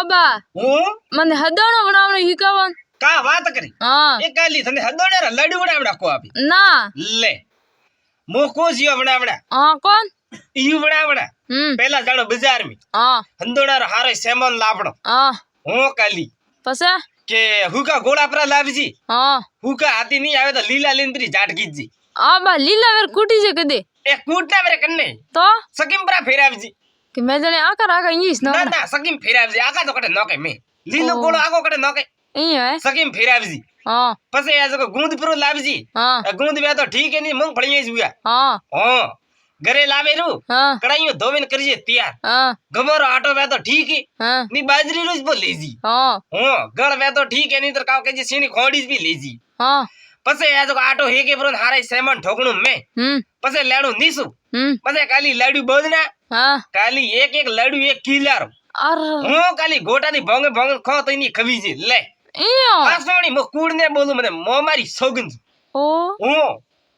બા હું મને હદોણો બનાવવાનું શીખવન કા વાત કરી હા એ કાલી તને હદોડે લડુ બનાવડા કો આપી ના લે મો કો જીઓ બનાવડા હા કોણ ઈયુ બનાવડા પહેલા જાણો બજાર મી હા હંદોડા હારે સેમન લાવડો હા હું કાલી પછી કે હુકા ગોળા પર લાવજી હા હુકા હાથી નહીં આવે તો લીલા લીંદરી જાટ કીજી બા લીલા વેર કૂટી છે કદે એ કૂટના મેરે કન્ને તો સકીમ પર ફેરાવજી કે મેં જણે આકર આકર ઇંગ્લિશ ના ના ના સકીમ ફેરાવજી આગા તો કટે નોકે મે લીલો ઓહ. ગોળો આગો કટે નોકે અહીંયા હે સકીમ ફેરાવજી હા પછી આ જો ગુંદ પર લાવજી હા ગુંદ વે તો ઠીક હે ની મૂંગફળી જ હુયા હા હા ઘરે લાવેલું હા કડાઈઓ ધોવીને કરજે તૈયાર હા ગમરો આટો વે તો ઠીક હે હા ની બાજરી રોજ બો લેજી હા હા ગળ વે તો ઠીક હે ની તો કાવ કે જે સીણી ખોડી જ બી લેજી હા પછી આ જો આટો હેકે પર હારે સેમન ઠોકણું મે પછી લેડું નીસુ પછી કાલી લાડુ બોદના હા કાલી એક એક લાડુ એક કિલાર અર હું કાલી ગોટાની ભોંગે ભોંગે ખો તો ની ખવી છે લે ઈયો પાસોણી મો કૂડ ને બોલું મને મો મારી સોગંદ ઓ હું